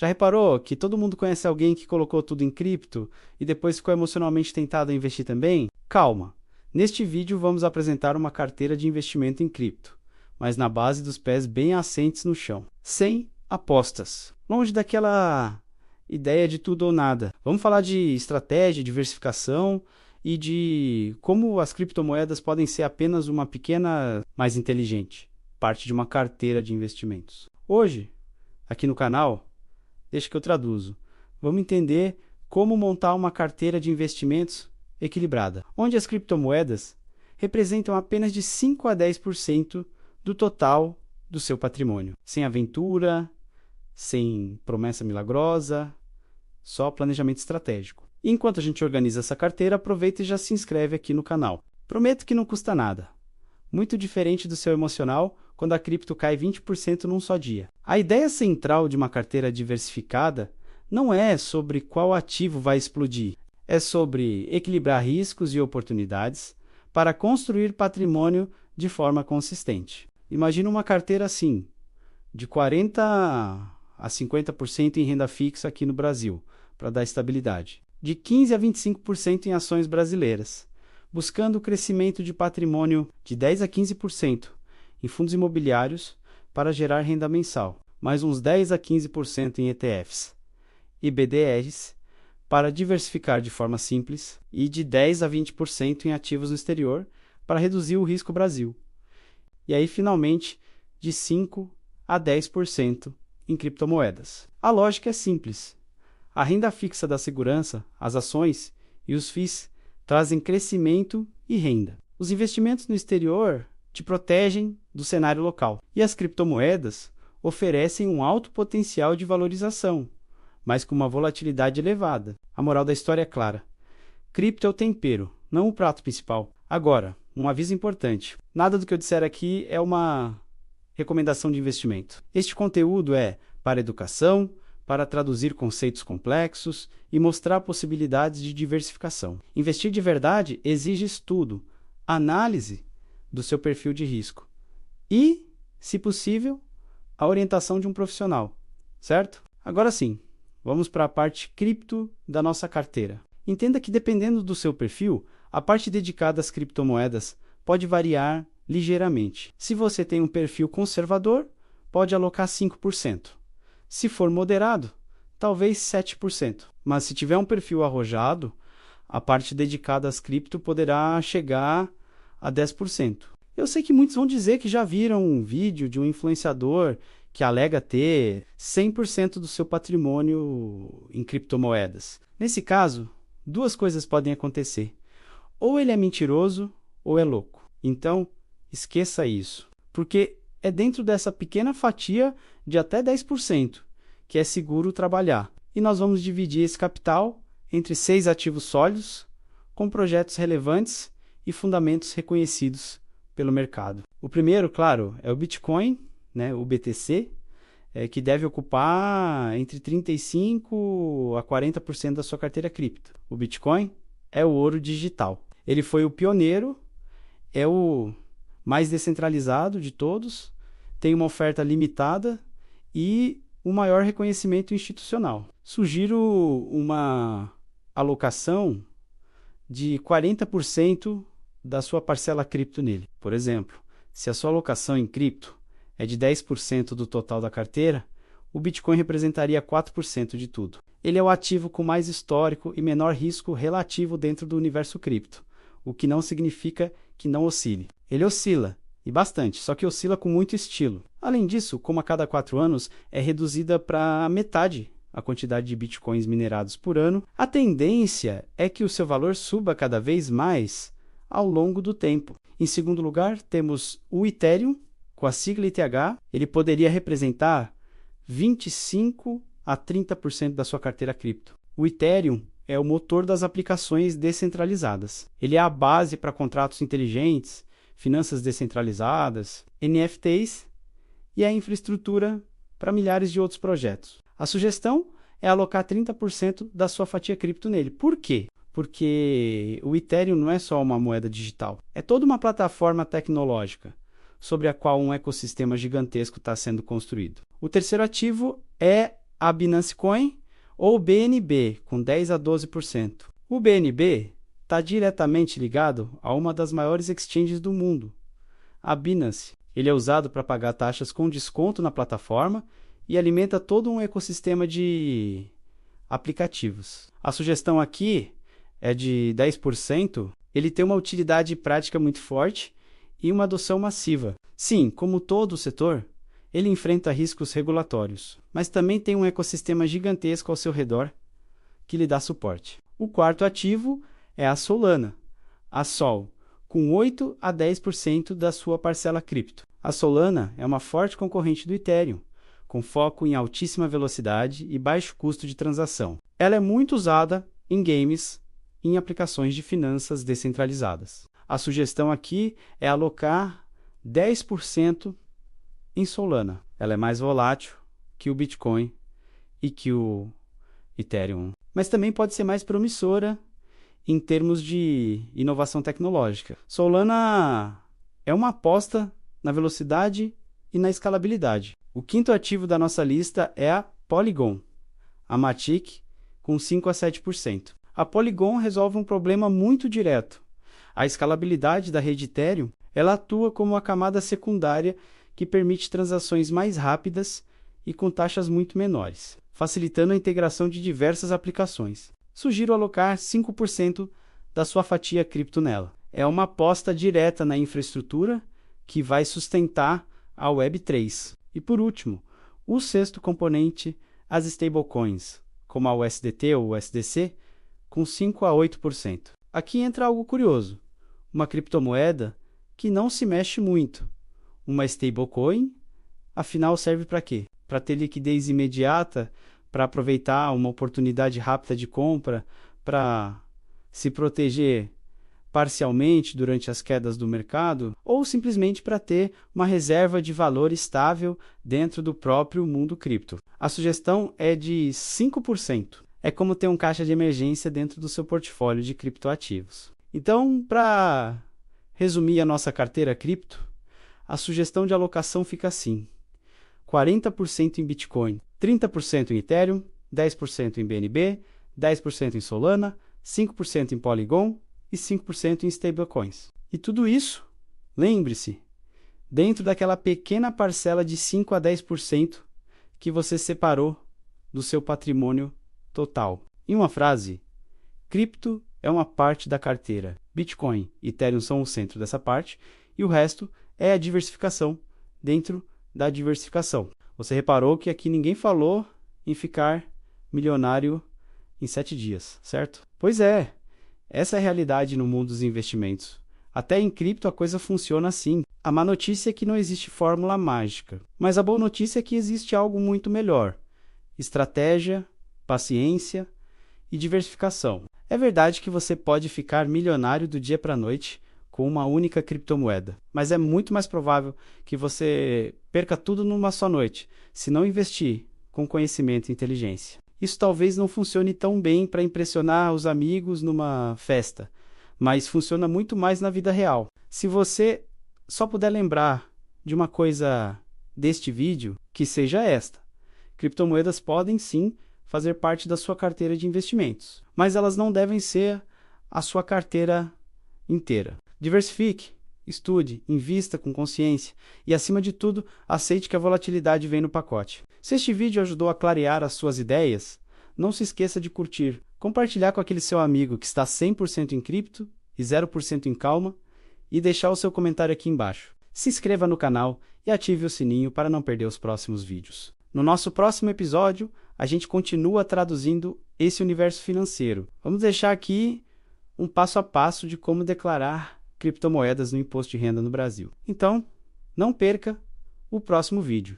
Já reparou que todo mundo conhece alguém que colocou tudo em cripto e depois ficou emocionalmente tentado a investir também? Calma! Neste vídeo vamos apresentar uma carteira de investimento em cripto, mas na base dos pés bem assentes no chão, sem apostas, longe daquela ideia de tudo ou nada. Vamos falar de estratégia, diversificação e de como as criptomoedas podem ser apenas uma pequena, mais inteligente, parte de uma carteira de investimentos. Hoje, aqui no canal, deixa que eu traduzo. Vamos entender como montar uma carteira de investimentos equilibrada, onde as criptomoedas representam apenas de 5 a 10% do total do seu patrimônio, sem aventura, sem promessa milagrosa, só planejamento estratégico. E enquanto a gente organiza essa carteira, aproveita e já se inscreve aqui no canal. Prometo que não custa nada. Muito diferente do seu emocional quando a cripto cai 20% num só dia. A ideia central de uma carteira diversificada não é sobre qual ativo vai explodir, é sobre equilibrar riscos e oportunidades para construir patrimônio de forma consistente. Imagina uma carteira assim, de 40% a 50% em renda fixa aqui no Brasil, para dar estabilidade, de 15% a 25% em ações brasileiras, buscando o crescimento de patrimônio de 10% a 15% em fundos imobiliários para gerar renda mensal, mais uns 10% a 15% em ETFs e BDRs para diversificar de forma simples e de 10% a 20% em ativos no exterior para reduzir o risco Brasil. E aí, finalmente, de 5% a 10% em criptomoedas. A lógica é simples. A renda fixa da segurança, as ações e os FIIs trazem crescimento e renda. Os investimentos no exterior te protegem do cenário local. E as criptomoedas oferecem um alto potencial de valorização, mas com uma volatilidade elevada. A moral da história é clara. Cripto é o tempero, não o prato principal. Agora, um aviso importante. Nada do que eu disser aqui é uma recomendação de investimento. Este conteúdo é para educação, para traduzir conceitos complexos e mostrar possibilidades de diversificação. Investir de verdade exige estudo, análise do seu perfil de risco e, se possível, a orientação de um profissional, certo? Agora sim, vamos para a parte cripto da nossa carteira. Entenda que dependendo do seu perfil, a parte dedicada às criptomoedas pode variar ligeiramente. Se você tem um perfil conservador, pode alocar 5%. Se for moderado, talvez 7%. Mas se tiver um perfil arrojado, a parte dedicada às cripto poderá chegar a 10%. Eu sei que muitos vão dizer que já viram um vídeo de um influenciador que alega ter 100% do seu patrimônio em criptomoedas. Nesse caso, duas coisas podem acontecer. Ou ele é mentiroso ou é louco. Então, esqueça isso, porque é dentro dessa pequena fatia de até 10% que é seguro trabalhar. E nós vamos dividir esse capital entre 6 ativos sólidos, com projetos relevantes e fundamentos reconhecidos pelo mercado. O primeiro, claro, é o Bitcoin, o BTC, que deve ocupar entre 35% a 40% da sua carteira cripto. O Bitcoin é o ouro digital. Ele foi o pioneiro, é o mais descentralizado de todos, tem uma oferta limitada e o maior reconhecimento institucional. Sugiro uma alocação de 40% da sua parcela cripto nele. Por exemplo, se a sua alocação em cripto é de 10% do total da carteira, o Bitcoin representaria 4% de tudo. Ele é o ativo com mais histórico e menor risco relativo dentro do universo cripto, o que não significa que não oscile. Ele oscila, e bastante, só que oscila com muito estilo. Além disso, como a cada 4 anos é reduzida para metade a quantidade de bitcoins minerados por ano, a tendência é que o seu valor suba cada vez mais ao longo do tempo. Em segundo lugar, temos o Ethereum, com a sigla ETH. Ele poderia representar 25% a 30% da sua carteira cripto. O Ethereum é o motor das aplicações descentralizadas. Ele é a base para contratos inteligentes, finanças descentralizadas, NFTs e a infraestrutura para milhares de outros projetos. A sugestão é alocar 30% da sua fatia cripto nele. Por quê? Porque o Ethereum não é só uma moeda digital, é toda uma plataforma tecnológica sobre a qual um ecossistema gigantesco está sendo construído. O terceiro ativo é a Binance Coin ou o BNB, com 10 a 12%. O BNB está diretamente ligado a uma das maiores exchanges do mundo, a Binance. Ele é usado para pagar taxas com desconto na plataforma e alimenta todo um ecossistema de aplicativos. A sugestão aqui é de 10%. Ele tem uma utilidade prática muito forte e uma adoção massiva. Sim, como todo o setor, ele enfrenta riscos regulatórios, mas também tem um ecossistema gigantesco ao seu redor que lhe dá suporte. O quarto ativo é a Solana, a Sol, com 8 a 10% da sua parcela cripto. A Solana é uma forte concorrente do Ethereum, com foco em altíssima velocidade e baixo custo de transação. Ela é muito usada em games e em aplicações de finanças descentralizadas. A sugestão aqui é alocar 10% em Solana. Ela é mais volátil que o Bitcoin e que o Ethereum, mas também pode ser mais promissora em termos de inovação tecnológica. Solana é uma aposta na velocidade e na escalabilidade. O quinto ativo da nossa lista é a Polygon, a Matic, com 5 a 7%. A Polygon resolve um problema muito direto. A escalabilidade da rede Ethereum, ela atua como uma camada secundária que permite transações mais rápidas e com taxas muito menores, facilitando a integração de diversas aplicações. Sugiro alocar 5% da sua fatia cripto nela. É uma aposta direta na infraestrutura que vai sustentar a Web3. E por último, o sexto componente, as stablecoins, como a USDT ou USDC, com 5 a 8%. Aqui entra algo curioso, uma criptomoeda que não se mexe muito. Uma stablecoin, afinal, serve para quê? Para ter liquidez imediata, para aproveitar uma oportunidade rápida de compra, para se proteger parcialmente durante as quedas do mercado, ou simplesmente para ter uma reserva de valor estável dentro do próprio mundo cripto. A sugestão é de 5%. É como ter um caixa de emergência dentro do seu portfólio de criptoativos. Então, para resumir a nossa carteira cripto, a sugestão de alocação fica assim: 40% em Bitcoin, 30% em Ethereum, 10% em BNB, 10% em Solana, 5% em Polygon e 5% em stablecoins. E tudo isso, lembre-se, dentro daquela pequena parcela de 5 a 10% que você separou do seu patrimônio total. Em uma frase, cripto é uma parte da carteira. Bitcoin e Ethereum são o centro dessa parte e o resto é a diversificação dentro da diversificação. Você reparou que aqui ninguém falou em ficar milionário em 7 dias, certo? Pois é, essa é a realidade no mundo dos investimentos. Até em cripto a coisa funciona assim. A má notícia é que não existe fórmula mágica, mas a boa notícia é que existe algo muito melhor: estratégia, paciência e diversificação. É verdade que você pode ficar milionário do dia para a noite com uma única criptomoeda, mas é muito mais provável que você perca tudo numa só noite, se não investir com conhecimento e inteligência. Isso talvez não funcione tão bem para impressionar os amigos numa festa, mas funciona muito mais na vida real. Se você só puder lembrar de uma coisa deste vídeo, que seja esta: criptomoedas podem sim fazer parte da sua carteira de investimentos, mas elas não devem ser a sua carteira inteira. Diversifique, estude, invista com consciência e, acima de tudo, aceite que a volatilidade vem no pacote. Se este vídeo ajudou a clarear as suas ideias, não se esqueça de curtir, compartilhar com aquele seu amigo que está 100% em cripto e 0% em calma e deixar o seu comentário aqui embaixo. Se inscreva no canal e ative o sininho para não perder os próximos vídeos. No nosso próximo episódio, a gente continua traduzindo esse universo financeiro. Vamos deixar aqui um passo a passo de como declarar criptomoedas no imposto de renda no Brasil. Então, não perca o próximo vídeo.